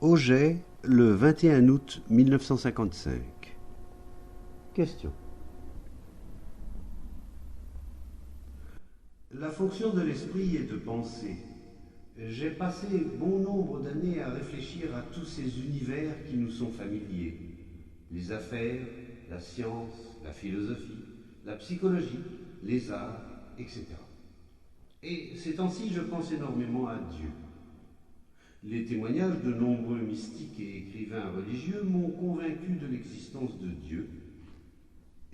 Auger, le 21 août 1955. Question. La fonction de l'esprit est de penser. J'ai passé bon nombre d'années à réfléchir à tous ces univers qui nous sont familiers. Les affaires, la science, la philosophie, la psychologie, les arts, etc. Et ces temps-ci, je pense énormément à Dieu. Les témoignages de nombreux mystiques et écrivains religieux m'ont convaincu de l'existence de Dieu,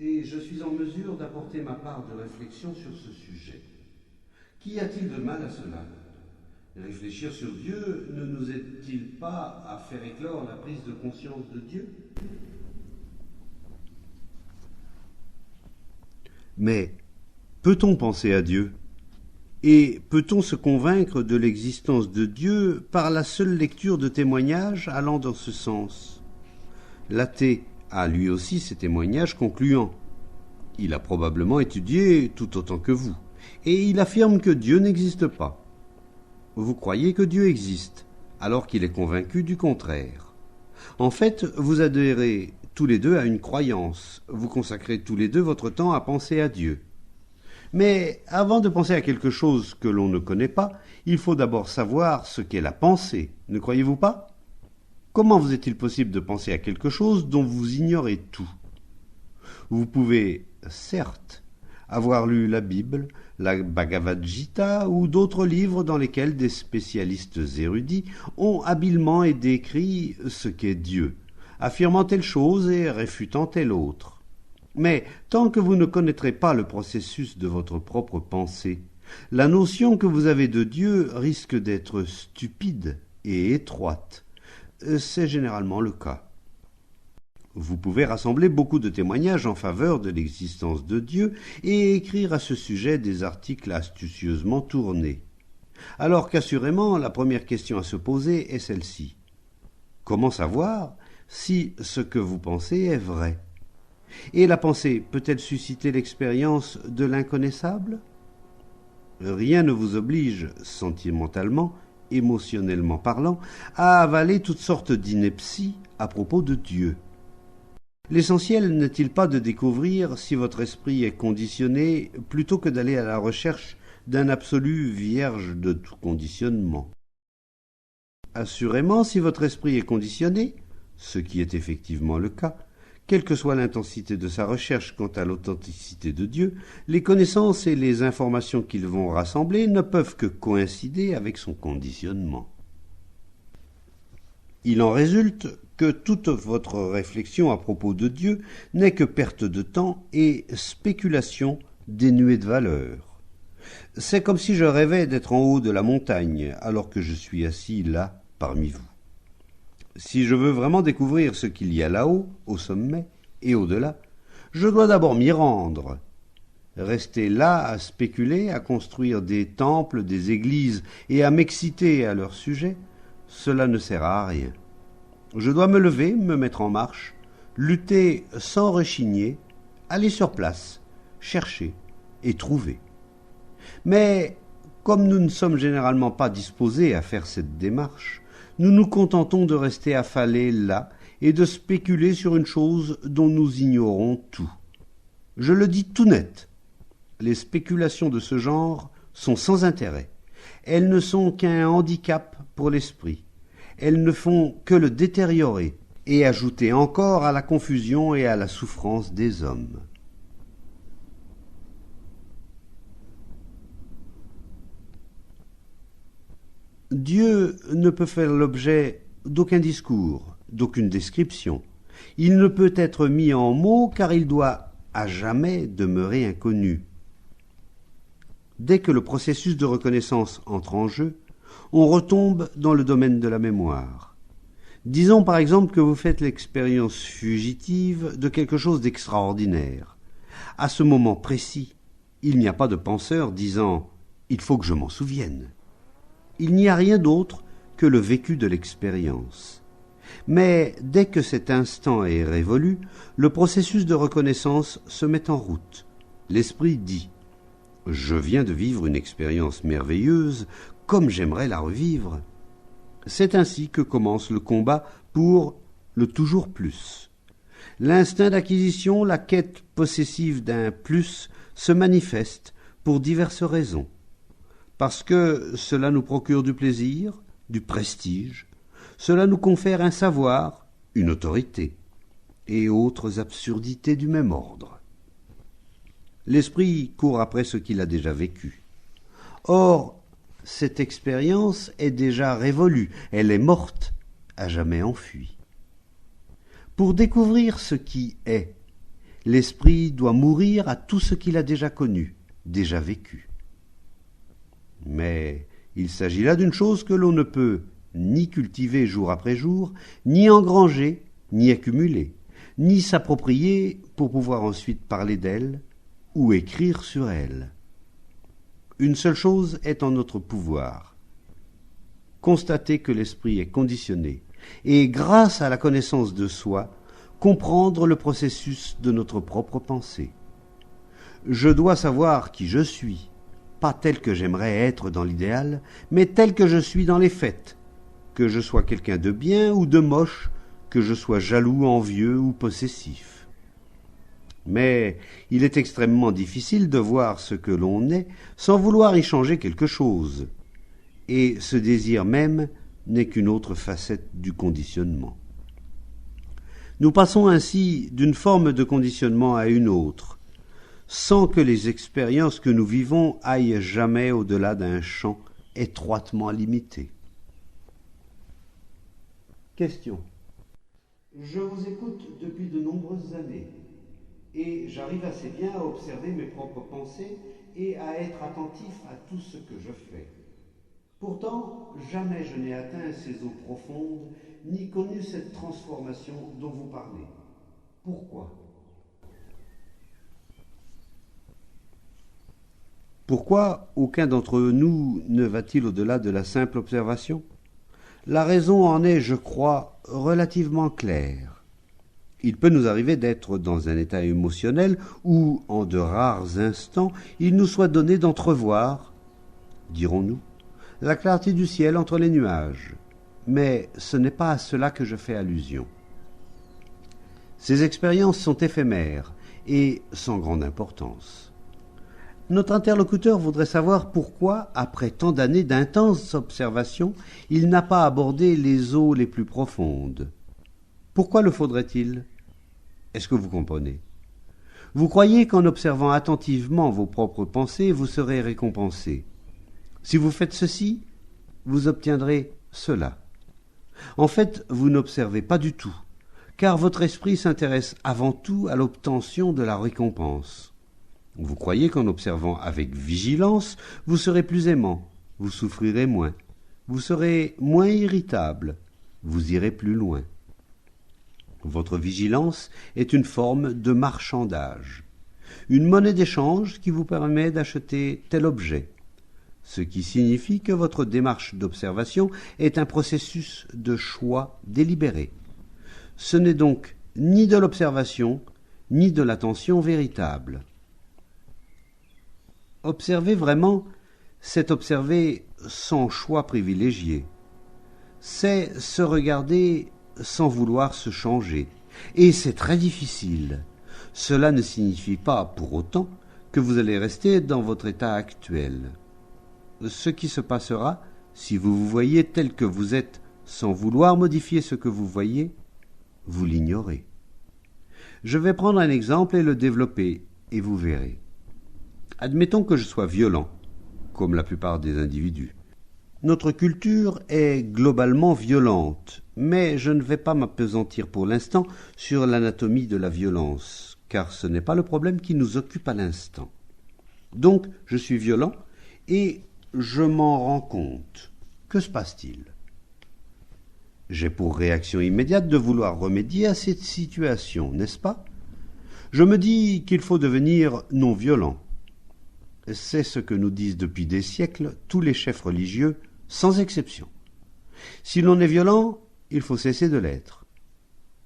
et je suis en mesure d'apporter ma part de réflexion sur ce sujet. Qu'y a-t-il de mal à cela ? Réfléchir sur Dieu ne nous aide-t-il pas à faire éclore la prise de conscience de Dieu ? Mais peut-on penser à Dieu ? Et peut-on se convaincre de l'existence de Dieu par la seule lecture de témoignages allant dans ce sens ? L'athée a lui aussi ses témoignages concluants. Il a probablement étudié tout autant que vous, et il affirme que Dieu n'existe pas. Vous croyez que Dieu existe, alors qu'il est convaincu du contraire. En fait, vous adhérez tous les deux à une croyance, vous consacrez tous les deux votre temps à penser à Dieu. Mais avant de penser à quelque chose que l'on ne connaît pas, il faut d'abord savoir ce qu'est la pensée, ne croyez-vous pas ? Comment vous est-il possible de penser à quelque chose dont vous ignorez tout ? Vous pouvez, certes, avoir lu la Bible, la Bhagavad Gita ou d'autres livres dans lesquels des spécialistes érudits ont habilement décrit ce qu'est Dieu, affirmant telle chose et réfutant telle autre. Mais tant que vous ne connaîtrez pas le processus de votre propre pensée, la notion que vous avez de Dieu risque d'être stupide et étroite. C'est généralement le cas. Vous pouvez rassembler beaucoup de témoignages en faveur de l'existence de Dieu et écrire à ce sujet des articles astucieusement tournés. Alors qu'assurément, la première question à se poser est celle-ci. Comment savoir si ce que vous pensez est vrai ? Et la pensée peut-elle susciter l'expérience de l'inconnaissable ? Rien ne vous oblige, sentimentalement, émotionnellement parlant, à avaler toutes sortes d'inepties à propos de Dieu. L'essentiel n'est-il pas de découvrir si votre esprit est conditionné plutôt que d'aller à la recherche d'un absolu vierge de tout conditionnement ? Assurément, si votre esprit est conditionné, ce qui est effectivement le cas, quelle que soit l'intensité de sa recherche quant à l'authenticité de Dieu, les connaissances et les informations qu'ils vont rassembler ne peuvent que coïncider avec son conditionnement. Il en résulte que toute votre réflexion à propos de Dieu n'est que perte de temps et spéculation dénuée de valeur. C'est comme si je rêvais d'être en haut de la montagne alors que je suis assis là parmi vous. Si je veux vraiment découvrir ce qu'il y a là-haut, au sommet et au-delà, je dois d'abord m'y rendre. Rester là à spéculer, à construire des temples, des églises et à m'exciter à leur sujet, cela ne sert à rien. Je dois me lever, me mettre en marche, lutter sans rechigner, aller sur place, chercher et trouver. Mais comme nous ne sommes généralement pas disposés à faire cette démarche, nous nous contentons de rester affalés là et de spéculer sur une chose dont nous ignorons tout. Je le dis tout net, les spéculations de ce genre sont sans intérêt. Elles ne sont qu'un handicap pour l'esprit. Elles ne font que le détériorer et ajouter encore à la confusion et à la souffrance des hommes. Dieu ne peut faire l'objet d'aucun discours, d'aucune description. Il ne peut être mis en mots car il doit à jamais demeurer inconnu. Dès que le processus de reconnaissance entre en jeu, on retombe dans le domaine de la mémoire. Disons par exemple que vous faites l'expérience fugitive de quelque chose d'extraordinaire. À ce moment précis, il n'y a pas de penseur disant « il faut que je m'en souvienne ». Il n'y a rien d'autre que le vécu de l'expérience. Mais dès que cet instant est révolu, le processus de reconnaissance se met en route. L'esprit dit « Je viens de vivre une expérience merveilleuse, comme j'aimerais la revivre ». C'est ainsi que commence le combat pour le toujours plus. L'instinct d'acquisition, la quête possessive d'un plus, se manifeste pour diverses raisons. Parce que cela nous procure du plaisir, du prestige, cela nous confère un savoir, une autorité, et autres absurdités du même ordre. L'esprit court après ce qu'il a déjà vécu. Or, cette expérience est déjà révolue, elle est morte, à jamais enfuie. Pour découvrir ce qui est, l'esprit doit mourir à tout ce qu'il a déjà connu, déjà vécu. Mais il s'agit là d'une chose que l'on ne peut ni cultiver jour après jour, ni engranger, ni accumuler, ni s'approprier pour pouvoir ensuite parler d'elle ou écrire sur elle. Une seule chose est en notre pouvoir: constater que l'esprit est conditionné, et grâce à la connaissance de soi, comprendre le processus de notre propre pensée. Je dois savoir qui je suis, pas tel que j'aimerais être dans l'idéal, mais tel que je suis dans les faits, que je sois quelqu'un de bien ou de moche, que je sois jaloux, envieux ou possessif. Mais il est extrêmement difficile de voir ce que l'on est sans vouloir y changer quelque chose, et ce désir même n'est qu'une autre facette du conditionnement. Nous passons ainsi d'une forme de conditionnement à une autre, sans que les expériences que nous vivons aillent jamais au-delà d'un champ étroitement limité. Question. Je vous écoute depuis de nombreuses années, et j'arrive assez bien à observer mes propres pensées et à être attentif à tout ce que je fais. Pourtant, jamais je n'ai atteint ces eaux profondes, ni connu cette transformation dont vous parlez. Pourquoi ? Pourquoi aucun d'entre nous ne va-t-il au-delà de la simple observation ? La raison en est, je crois, relativement claire. Il peut nous arriver d'être dans un état émotionnel où, en de rares instants, il nous soit donné d'entrevoir, dirons-nous, la clarté du ciel entre les nuages. Mais ce n'est pas à cela que je fais allusion. Ces expériences sont éphémères et sans grande importance. Notre interlocuteur voudrait savoir pourquoi, après tant d'années d'intenses observations, il n'a pas abordé les eaux les plus profondes. Pourquoi le faudrait-il ? Est-ce que vous comprenez ? Vous croyez qu'en observant attentivement vos propres pensées, vous serez récompensé. Si vous faites ceci, vous obtiendrez cela. En fait, vous n'observez pas du tout, car votre esprit s'intéresse avant tout à l'obtention de la récompense. Vous croyez qu'en observant avec vigilance, vous serez plus aimant, vous souffrirez moins, vous serez moins irritable, vous irez plus loin. Votre vigilance est une forme de marchandage, une monnaie d'échange qui vous permet d'acheter tel objet, ce qui signifie que votre démarche d'observation est un processus de choix délibéré. Ce n'est donc ni de l'observation, ni de l'attention véritable. Observer vraiment, c'est observer sans choix privilégié. C'est se regarder sans vouloir se changer. Et c'est très difficile. Cela ne signifie pas, pour autant, que vous allez rester dans votre état actuel. Ce qui se passera, si vous vous voyez tel que vous êtes sans vouloir modifier ce que vous voyez, vous l'ignorez. Je vais prendre un exemple et le développer, et vous verrez. Admettons que je sois violent, comme la plupart des individus. Notre culture est globalement violente, mais je ne vais pas m'appesantir pour l'instant sur l'anatomie de la violence, car ce n'est pas le problème qui nous occupe à l'instant. Donc, je suis violent, et je m'en rends compte. Que se passe-t-il ? J'ai pour réaction immédiate de vouloir remédier à cette situation, n'est-ce pas ? Je me dis qu'il faut devenir non violent. C'est ce que nous disent depuis des siècles tous les chefs religieux, sans exception. Si l'on est violent, il faut cesser de l'être.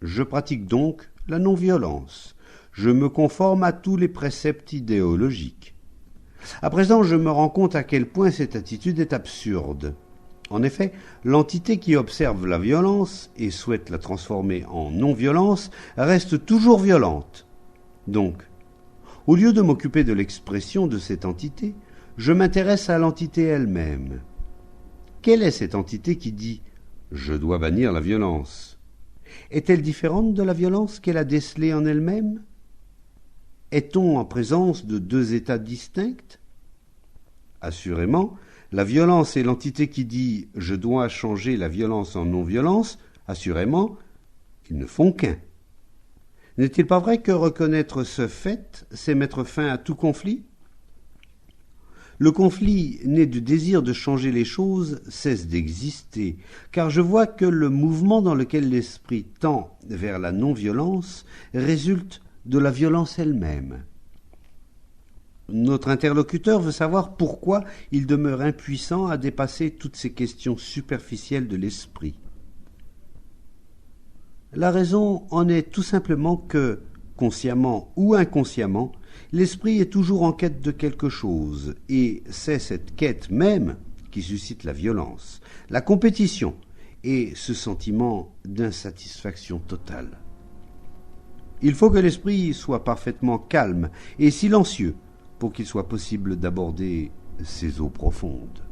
Je pratique donc la non-violence. Je me conforme à tous les préceptes idéologiques. À présent, je me rends compte à quel point cette attitude est absurde. En effet, l'entité qui observe la violence et souhaite la transformer en non-violence reste toujours violente. Donc, au lieu de m'occuper de l'expression de cette entité, je m'intéresse à l'entité elle-même. Quelle est cette entité qui dit « je dois bannir la violence » ? Est-elle différente de la violence qu'elle a décelée en elle-même ? Est-on en présence de deux états distincts ? Assurément, la violence et l'entité qui dit « je dois changer la violence en non-violence », assurément, ils ne font qu'un. N'est-il pas vrai que reconnaître ce fait, c'est mettre fin à tout conflit ? Le conflit né du désir de changer les choses cesse d'exister, car je vois que le mouvement dans lequel l'esprit tend vers la non-violence résulte de la violence elle-même. Notre interlocuteur veut savoir pourquoi il demeure impuissant à dépasser toutes ces questions superficielles de l'esprit. La raison en est tout simplement que, consciemment ou inconsciemment, l'esprit est toujours en quête de quelque chose, et c'est cette quête même qui suscite la violence, la compétition et ce sentiment d'insatisfaction totale. Il faut que l'esprit soit parfaitement calme et silencieux pour qu'il soit possible d'aborder ces eaux profondes.